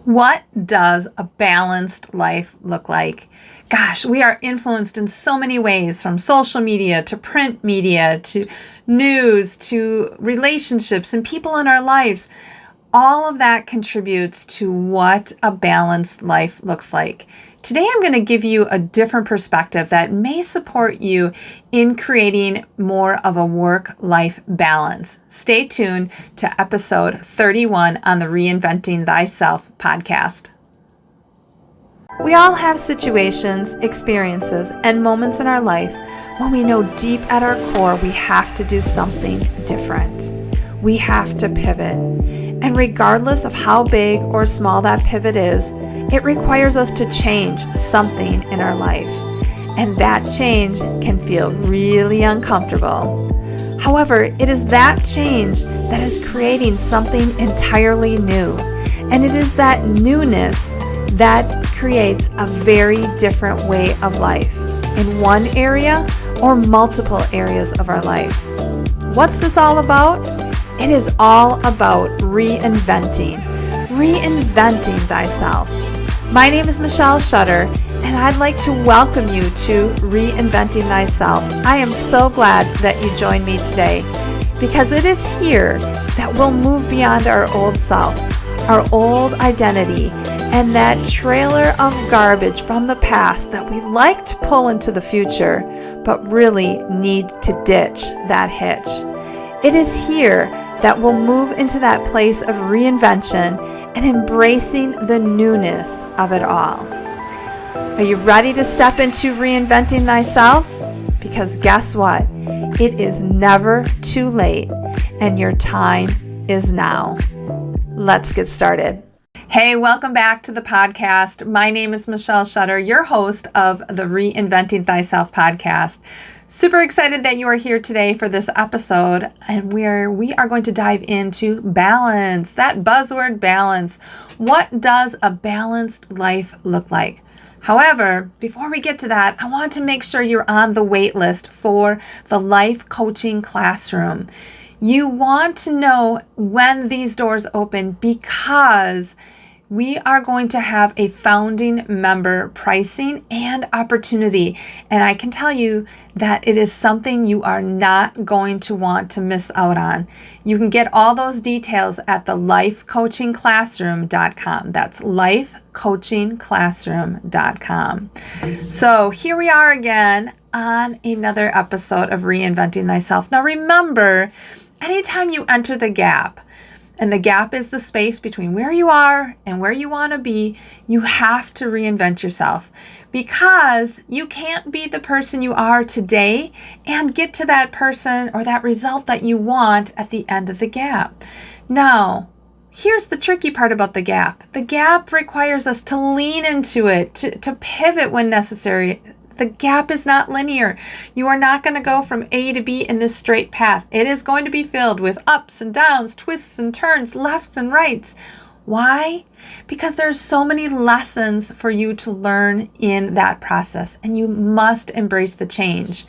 What does a balanced life look like? Gosh, we are influenced in so many ways, from social media to print media to news to relationships and people in our lives. All of that contributes to what a balanced life looks like. Today, I'm going to give you a different perspective that may support you in creating more of a work-life balance. Stay tuned to episode 31 on the Reinventing Thyself podcast. We all have situations, experiences, and moments in our life when we know deep at our core we have to do something different. We have to pivot. And regardless of how big or small that pivot is, it requires us to change something in our life. And that change can feel really uncomfortable. However, it is that change that is creating something entirely new. And it is that newness that creates a very different way of life in one area or multiple areas of our life. What's this all about? It is all about reinventing thyself. My name is Michelle Shutter, and I'd like to welcome you to Reinventing Thyself. I am so glad that you joined me today, because it is here that we'll move beyond our old self, our old identity, and that trailer of garbage from the past that we like to pull into the future, but really need to ditch that hitch. It is here that we'll move into that place of reinvention and embracing the newness of it all. Are you ready to step into reinventing thyself? Because guess what? It is never too late, and your time is now. Let's get started. Hey, welcome back to the podcast. My name is Michelle Shutter, your host of the Reinventing Thyself podcast. Super excited that you are here today for this episode, and where we are going to dive into balance, that buzzword balance. What does a balanced life look like? However, before we get to that, I want to make sure you're on the wait list for the life coaching classroom. You want to know when these doors open, because we are going to have a founding member pricing and opportunity. And I can tell you that it is something you are not going to want to miss out on. You can get all those details at the lifecoachingclassroom.com. That's lifecoachingclassroom.com. So here we are again on another episode of Reinventing Thyself. Now remember, anytime you enter the gap, and the gap is the space between where you are and where you want to be, you have to reinvent yourself, because you can't be the person you are today and get to that person or that result that you want at the end of the gap. Now, here's the tricky part about the gap. The gap requires us to lean into it, to pivot when necessary. The gap is not linear. You are not going to go from A to B in this straight path. It is going to be filled with ups and downs, twists and turns, lefts and rights. Why? Because there's so many lessons for you to learn in that process, and you must embrace the change.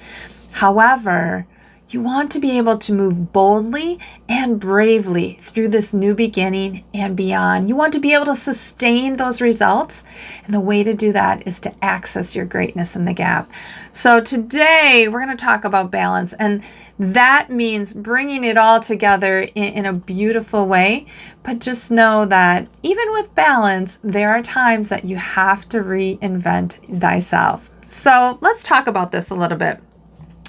However, you want to be able to move boldly and bravely through this new beginning and beyond. You want to be able to sustain those results, and the way to do that is to access your greatness in the gap. So today we're going to talk about balance, and that means bringing it all together in a beautiful way. But just know that even with balance, there are times that you have to reinvent thyself. So let's talk about this a little bit.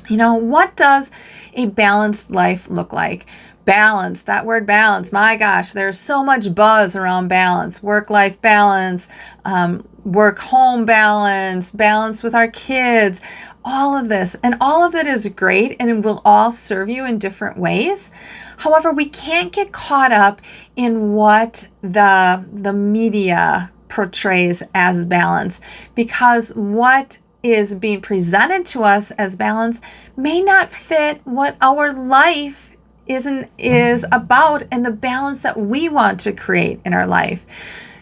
What does a balanced life look like? Balance, that word balance, my gosh, there's so much buzz around balance. Work-life balance, work-home balance, balance with our kids, all of this. And all of it is great, and it will all serve you in different ways. However, we can't get caught up in what the media portrays as balance, because what is being presented to us as balance may not fit what our life is about, and the balance that we want to create in our life.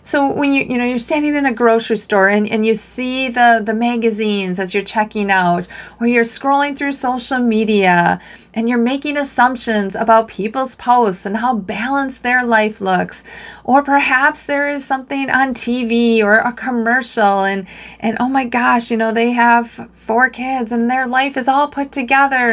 So when you're standing in a grocery store and you see the magazines as you're checking out, or you're scrolling through social media and you're making assumptions about people's posts and how balanced their life looks, or perhaps there is something on TV or a commercial and oh my gosh, they have 4 kids and their life is all put together,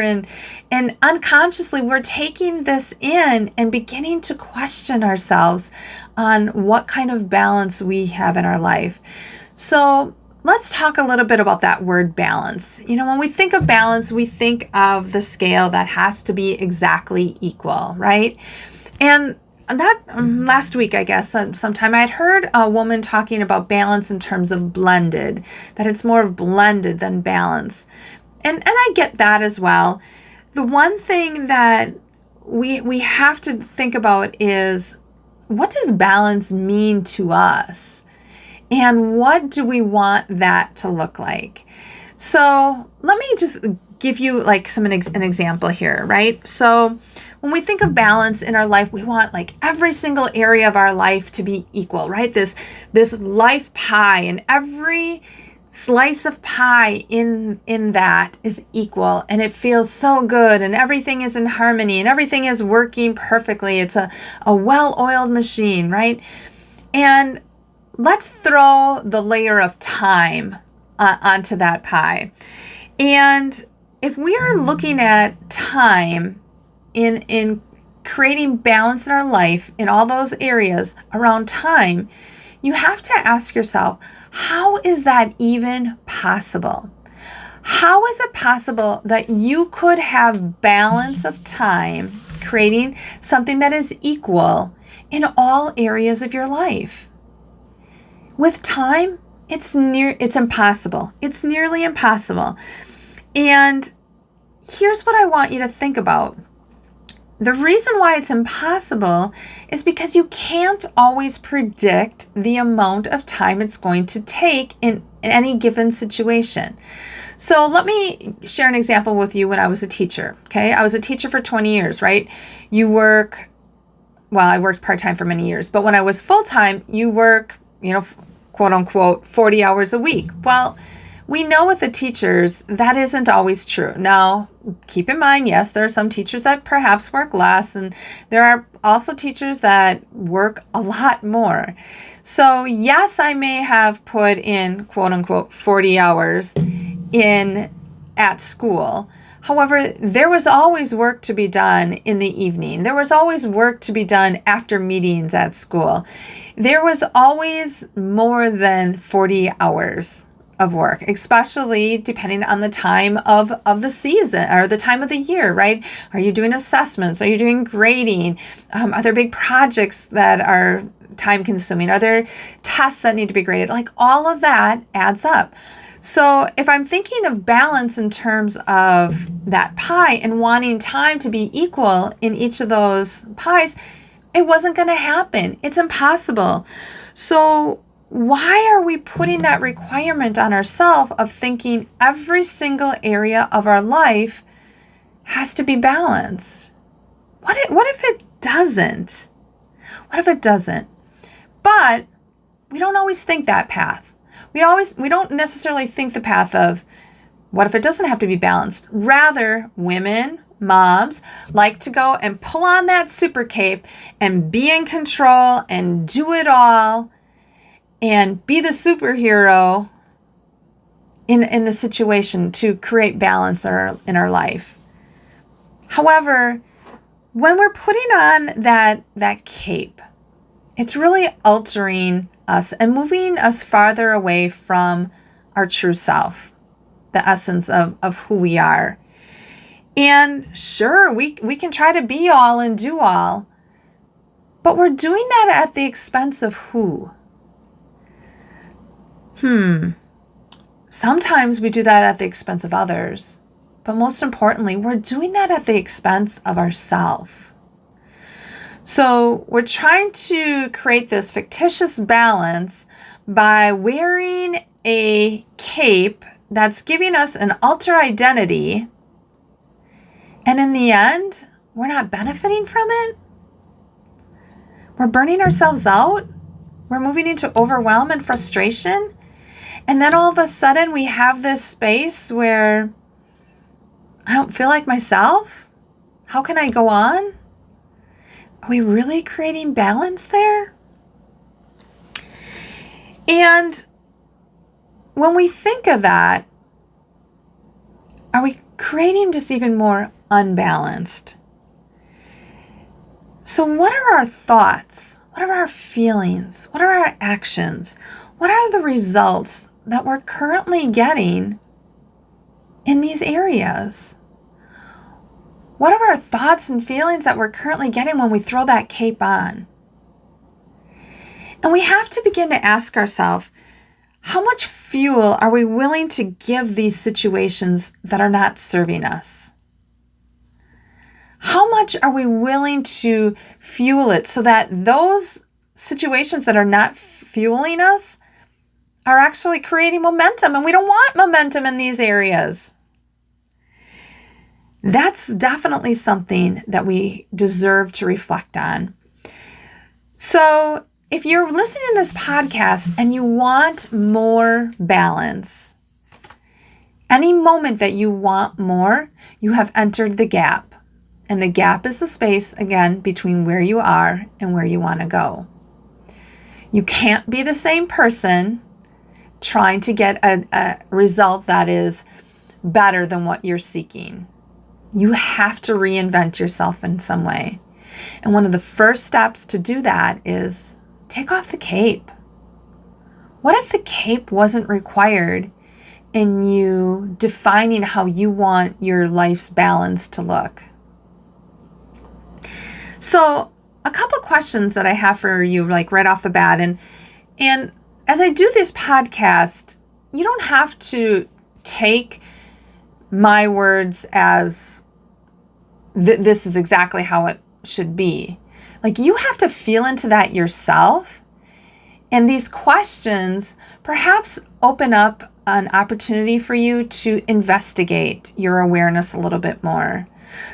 and unconsciously we're taking this in and beginning to question ourselves on what kind of balance we have in our life. So let's talk a little bit about that word balance. When we think of balance, we think of the scale that has to be exactly equal, right? And that last week, I guess, sometime I had heard a woman talking about balance in terms of blended, that it's more of blended than balance. And I get that as well. The one thing that we have to think about is, what does balance mean to us? And what do we want that to look like? So let me just give you like an example here, right? So when we think of balance in our life, we want like every single area of our life to be equal, right? This life pie, and every slice of pie in that is equal, and it feels so good, and everything is in harmony, and everything is working perfectly. It's a well-oiled machine, right? And let's throw the layer of time onto that pie. And if we are looking at time in creating balance in our life, in all those areas around time, you have to ask yourself, how is that even possible? How is it possible that you could have balance of time, creating something that is equal in all areas of your life? With time, it's impossible. It's nearly impossible. And here's what I want you to think about. The reason why it's impossible is because you can't always predict the amount of time it's going to take in any given situation. So let me share an example with you when I was a teacher, okay? I was a teacher for 20 years, right? I worked part-time for many years, but when I was full-time, you work, quote unquote, 40 hours a week. Well, we know with the teachers, that isn't always true. Now, keep in mind, yes, there are some teachers that perhaps work less, and there are also teachers that work a lot more. So yes, I may have put in, quote unquote, 40 hours at school. However, there was always work to be done in the evening. There was always work to be done after meetings at school. There was always more than 40 hours of work, especially depending on the time of the season or the time of the year, right? Are you doing assessments? Are you doing grading? Are there big projects that are time consuming? Are there tests that need to be graded? Like, all of that adds up. So if I'm thinking of balance in terms of that pie and wanting time to be equal in each of those pies, it wasn't going to happen. It's impossible. So why are we putting that requirement on ourselves of thinking every single area of our life has to be balanced? What if it doesn't? What if it doesn't? But we don't always think that path. We don't necessarily think the path of, what if it doesn't have to be balanced? Rather, women, moms, like to go and pull on that super cape and be in control and do it all and be the superhero in the situation to create balance in our life. However, when we're putting on that cape, it's really altering us and moving us farther away from our true self, the essence of who we are. And sure, we can try to be all and do all, but we're doing that at the expense of who? Sometimes we do that at the expense of others, but most importantly, we're doing that at the expense of ourselves. So we're trying to create this fictitious balance by wearing a cape that's giving us an alter identity, and in the end, we're not benefiting from it. We're burning ourselves out. we're moving into overwhelm and frustration. And then all of a sudden we have this space where I don't feel like myself. How can I go on? Are we really creating balance there? And when we think of that, are we creating just even more unbalanced? So what are our thoughts? What are our feelings? What are our actions? What are the results that we're currently getting in these areas? What are our thoughts and feelings that we're currently getting when we throw that cape on? And we have to begin to ask ourselves, how much fuel are we willing to give these situations that are not serving us? How much are we willing to fuel it so that those situations that are not fueling us are actually creating momentum? And we don't want momentum in these areas. That's definitely something that we deserve to reflect on. So if you're listening to this podcast and you want more balance, any moment that you want more, you have entered the gap. And the gap is the space, again, between where you are and where you want to go. You can't be the same person trying to get a result that is better than what you're seeking. You have to reinvent yourself in some way. And one of the first steps to do that is take off the cape. What if the cape wasn't required in you defining how you want your life's balance to look? So a couple questions that I have for you, like right off the bat. And as I do this podcast, you don't have to take my words as this is exactly how it should be. Like, you have to feel into that yourself. And these questions perhaps open up an opportunity for you to investigate your awareness a little bit more,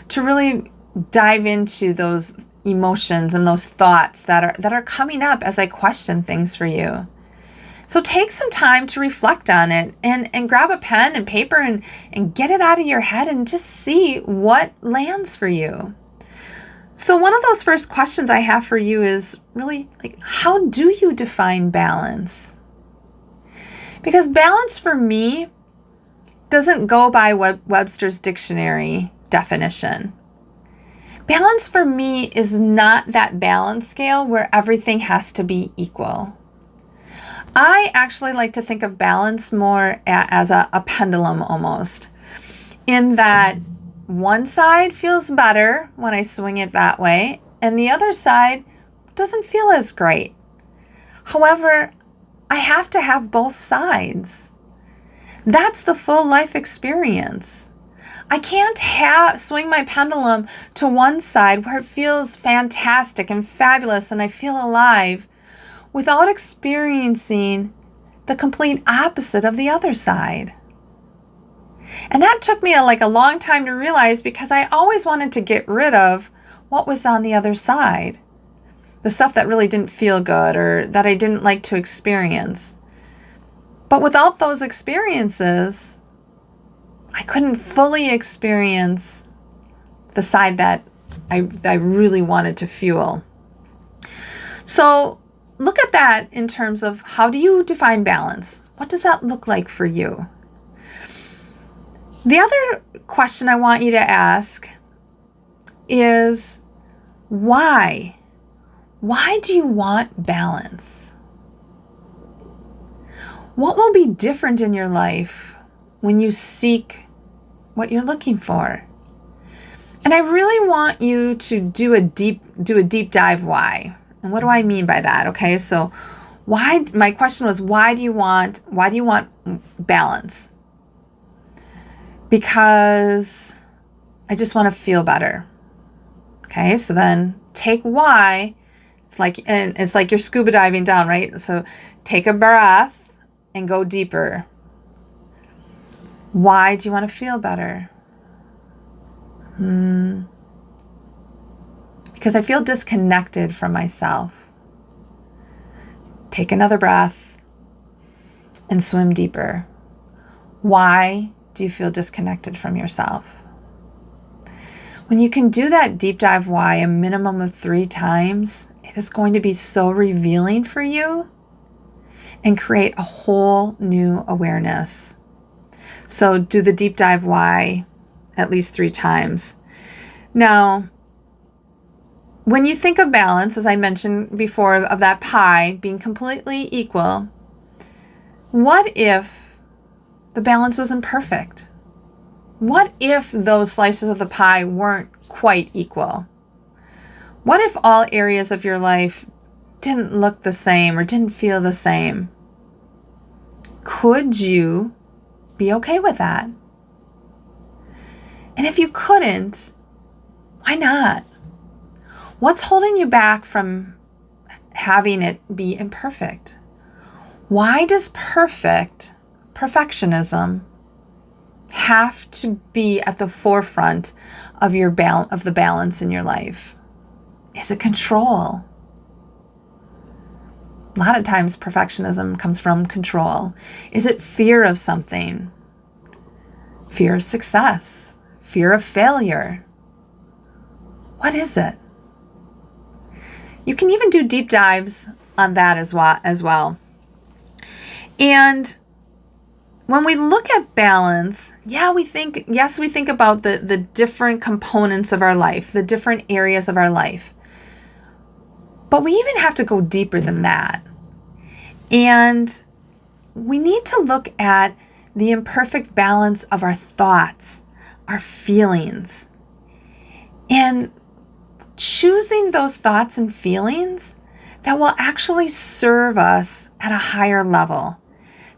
to really dive into those emotions and those thoughts that are coming up as I question things for you. So take some time to reflect on it and grab a pen and paper and get it out of your head and just see what lands for you. So one of those first questions I have for you is really, like, how do you define balance? Because balance for me doesn't go by Webster's dictionary definition. Balance for me is not that balance scale where everything has to be equal. I actually like to think of balance more as a pendulum almost, in that one side feels better when I swing it that way, and the other side doesn't feel as great. However, I have to have both sides. That's the full life experience. I can't swing my pendulum to one side where it feels fantastic and fabulous and I feel alive without experiencing the complete opposite of the other side. And that took me a long time to realize, because I always wanted to get rid of what was on the other side, the stuff that really didn't feel good or that I didn't like to experience. But without those experiences, I couldn't fully experience the side that I really wanted to fuel. So look at that in terms of, how do you define balance? What does that look like for you? The other question I want you to ask is, why? Why do you want balance? What will be different in your life when you seek what you're looking for? And I really want you to do a deep dive why. And what do I mean by that? Okay, so why? My question was, why do you want balance? Because I just want to feel better. Okay, so then take why. It's like you're scuba diving down, right? So take a breath and go deeper. Why do you want to feel better? Because I feel disconnected from myself. Take another breath and swim deeper. Why do you feel disconnected from yourself? When you can do that deep dive why a minimum of 3 times, it is going to be so revealing for you and create a whole new awareness. So do the deep dive why at least 3 times. Now, when you think of balance, as I mentioned before, of that pie being completely equal, what if the balance wasn't perfect? What if those slices of the pie weren't quite equal? What if all areas of your life didn't look the same or didn't feel the same? Could you be okay with that? And if you couldn't, why not? What's holding you back from having it be imperfect? Why does perfectionism, have to be at the forefront of of the balance in your life? Is it control? A lot of times perfectionism comes from control. Is it fear of something? Fear of success? Fear of failure? What is it? You can even do deep dives on that as well. And when we look at balance, we think about the different components of our life, the different areas of our life. But we even have to go deeper than that. And we need to look at the imperfect balance of our thoughts, our feelings, and choosing those thoughts and feelings that will actually serve us at a higher level,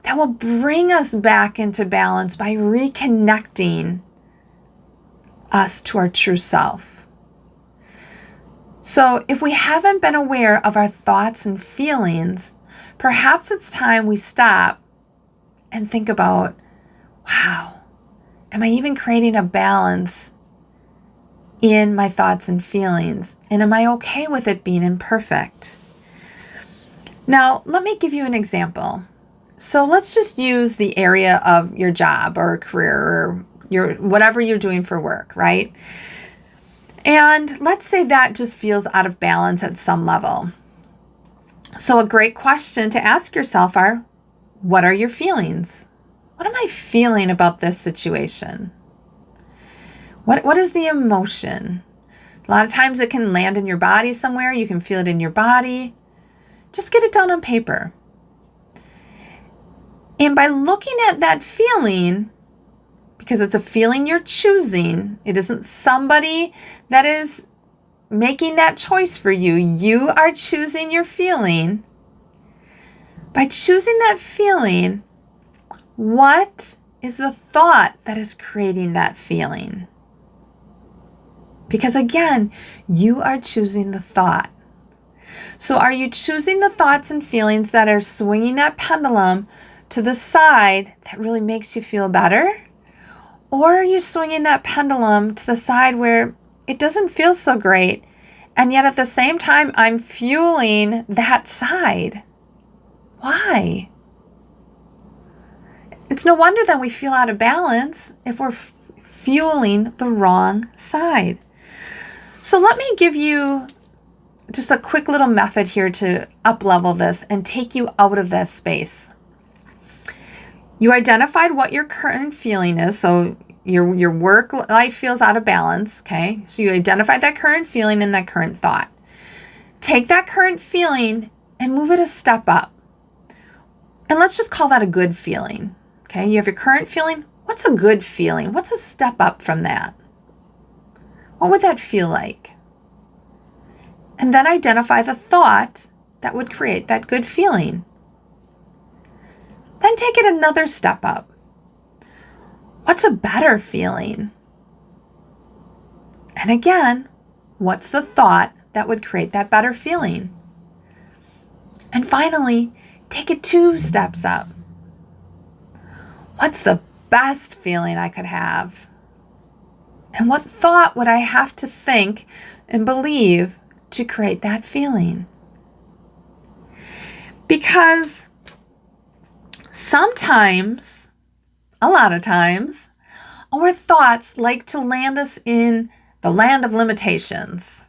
that will bring us back into balance by reconnecting us to our true self. So if we haven't been aware of our thoughts and feelings, perhaps it's time we stop and think about, wow, am I even creating a balance in my thoughts and feelings? And am I okay with it being imperfect? Now, let me give you an example. So let's just use the area of your job or career or whatever you're doing for work, right? And let's say that just feels out of balance at some level. So a great question to ask yourself are, what are your feelings? What am I feeling about this situation? What is the emotion? A lot of times it can land in your body somewhere. You can feel it in your body. Just get it down on paper. And by looking at that feeling, because it's a feeling you're choosing, it isn't somebody that is making that choice for you. You are choosing your feeling. By choosing that feeling, what is the thought that is creating that feeling? Because again, you are choosing the thought. So are you choosing the thoughts and feelings that are swinging that pendulum to the side that really makes you feel better? Or are you swinging that pendulum to the side where it doesn't feel so great, and yet at the same time, I'm fueling that side? Why? It's no wonder that we feel out of balance if we're fueling the wrong side. So let me give you just a quick little method here to up-level this and take you out of this space. You identified what your current feeling is. So your work life feels out of balance, okay? So you identified that current feeling and that current thought. Take that current feeling and move it a step up. And let's just call that a good feeling, okay? You have your current feeling. What's a good feeling? What's a step up from that? What would that feel like? And then identify the thought that would create that good feeling. Then take it another step up. What's a better feeling? And again, what's the thought that would create that better feeling? And finally, take it 2 steps up. What's the best feeling I could have? And what thought would I have to think and believe to create that feeling? Because sometimes, a lot of times, our thoughts like to land us in the land of limitations.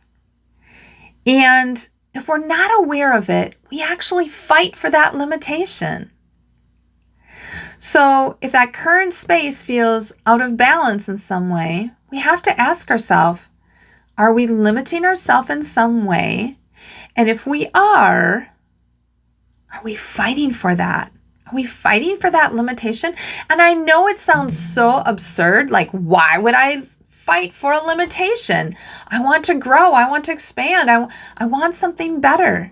And if we're not aware of it, we actually fight for that limitation. So if that current space feels out of balance in some way, we have to ask ourselves, are we limiting ourselves in some way? And if we are we fighting for that? Are we fighting for that limitation? And I know it sounds so absurd. Like, why would I fight for a limitation? I want to grow. I want to expand. I want something better.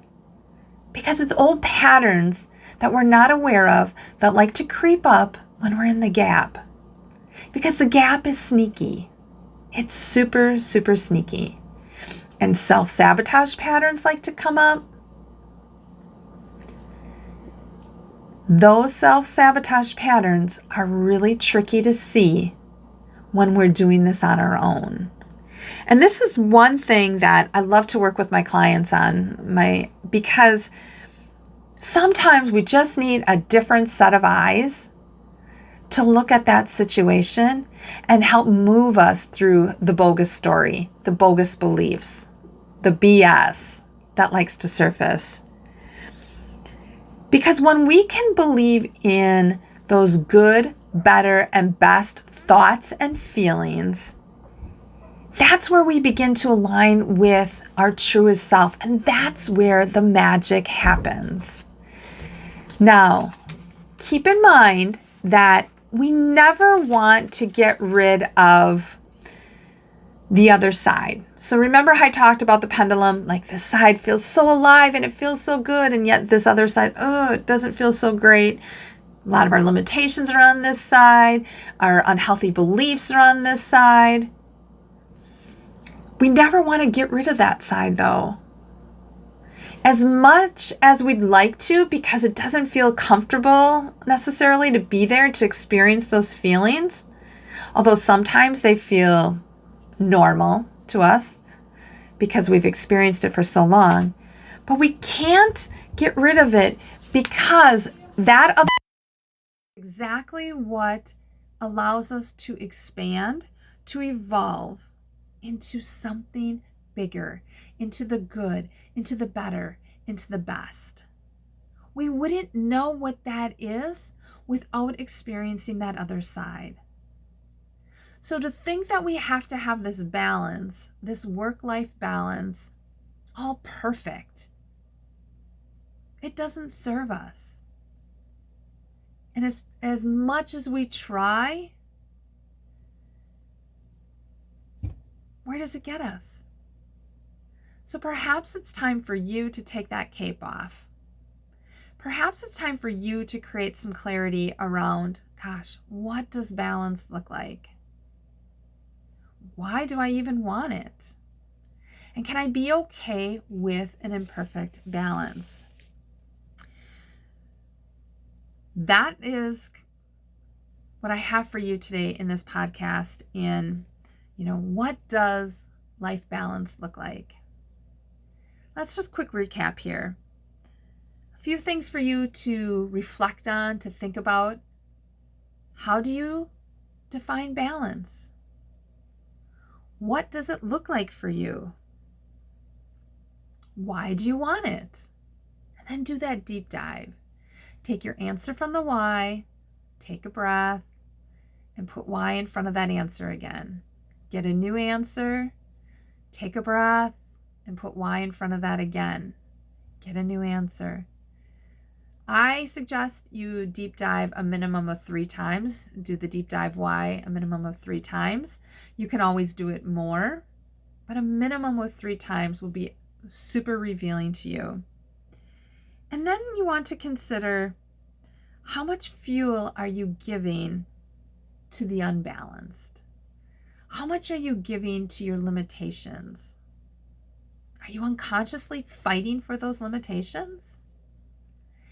Because it's old patterns that we're not aware of that like to creep up when we're in the gap. Because the gap is sneaky. It's super, super sneaky. And self-sabotage patterns like to come up. Those self-sabotage patterns are really tricky to see when we're doing this on our own. And this is one thing that I love to work with my clients on, because sometimes we just need a different set of eyes to look at that situation and help move us through the bogus story, the bogus beliefs, the BS that likes to surface. Because when we can believe in those good, better, and best thoughts and feelings, that's where we begin to align with our truest self. And that's where the magic happens. Now, keep in mind that we never want to get rid of the other side. So remember how I talked about the pendulum? Like this side feels so alive and it feels so good, and yet this other side, it doesn't feel so great. A lot of our limitations are on this side. Our unhealthy beliefs are on this side. We never want to get rid of that side though. As much as we'd like to, because it doesn't feel comfortable necessarily to be there to experience those feelings, although sometimes they feel normal to us because we've experienced it for so long, but we can't get rid of it because that is exactly what allows us to expand, to evolve into something bigger, into the good, into the better, into the best. We wouldn't know what that is without experiencing that other side. So to think that we have to have this balance, this work-life balance, all perfect, it doesn't serve us. And as much as we try, where does it get us? So perhaps it's time for you to take that cape off. Perhaps it's time for you to create some clarity around, gosh, what does balance look like? Why do I even want it? And can I be okay with an imperfect balance? That is what I have for you today in this podcast in, what does life balance look like? Let's just quick recap here. A few things for you to reflect on, to think about. How do you define balance? What does it look like for you? Why do you want it? And then do that deep dive. Take your answer from the why, take a breath, and put why in front of that answer again. Get a new answer, take a breath, and put why in front of that again. Get a new answer. I suggest you deep dive a minimum of 3 times. Do the deep dive why a minimum of 3 times. You can always do it more, but a minimum of 3 times will be super revealing to you. And then you want to consider, how much fuel are you giving to the unbalanced? How much are you giving to your limitations? Are you unconsciously fighting for those limitations?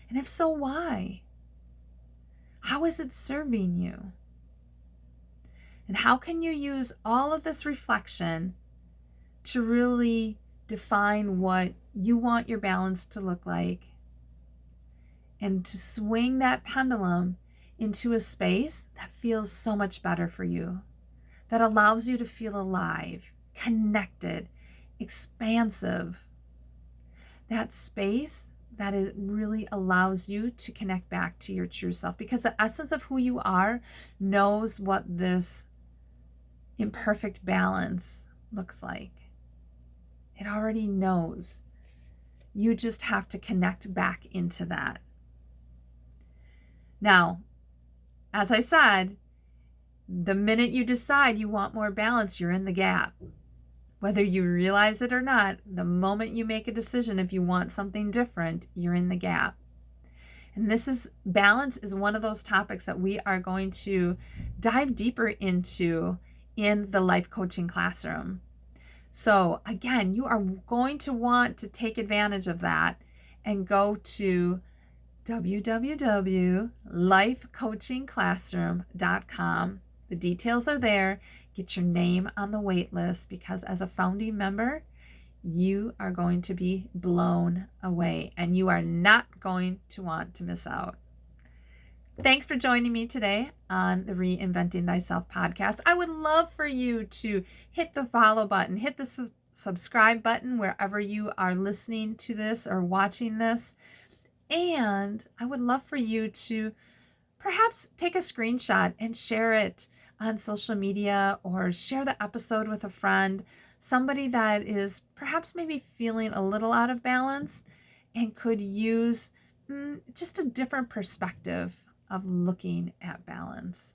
And if so, why? How is it serving you? And how can you use all of this reflection to really define what you want your balance to look like and to swing that pendulum into a space that feels so much better for you, that allows you to feel alive, connected, expansive. That space that it really allows you to connect back to your true self, because the essence of who you are knows what this imperfect balance looks like. It already knows. You just have to connect back into that. Now, as I said, the minute you decide you want more balance, you're in the gap. Whether you realize it or not, the moment you make a decision, if you want something different, you're in the gap. And balance is one of those topics that we are going to dive deeper into in the life coaching classroom. So again, you are going to want to take advantage of that and go to www.lifecoachingclassroom.com. The details are there. Get your name on the wait list, because as a founding member, you are going to be blown away and you are not going to want to miss out. Thanks for joining me today on the Reinventing Thyself podcast. I would love for you to hit the follow button, hit the subscribe button wherever you are listening to this or watching this. And I would love for you to perhaps take a screenshot and share it on social media, or share the episode with a friend, somebody that is perhaps maybe feeling a little out of balance and could use just a different perspective of looking at balance.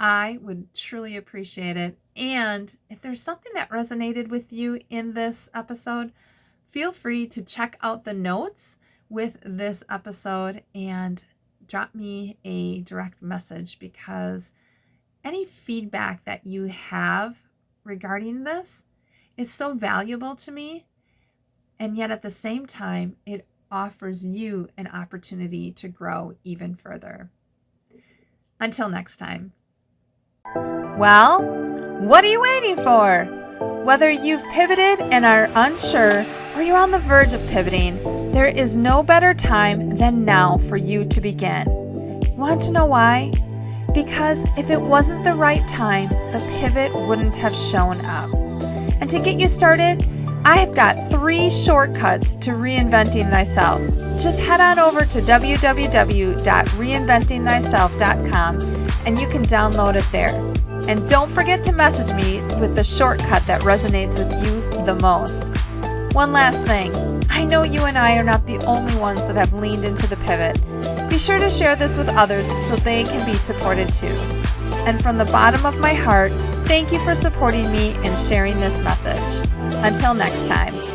I would truly appreciate it. And if there's something that resonated with you in this episode, feel free to check out the notes with this episode and drop me a direct message, because any feedback that you have regarding this is so valuable to me. And yet at the same time, it offers you an opportunity to grow even further. Until next time. Well, what are you waiting for? Whether you've pivoted and are unsure, or you're on the verge of pivoting, there is no better time than now for you to begin. Want to know why? Because if it wasn't the right time, the pivot wouldn't have shown up. And to get you started, I've got 3 shortcuts to reinventing thyself. Just head on over to www.reinventingthyself.com and you can download it there. And don't forget to message me with the shortcut that resonates with you the most. One last thing. I know you and I are not the only ones that have leaned into the pivot. Be sure to share this with others so they can be supported too. And from the bottom of my heart, thank you for supporting me and sharing this message. Until next time.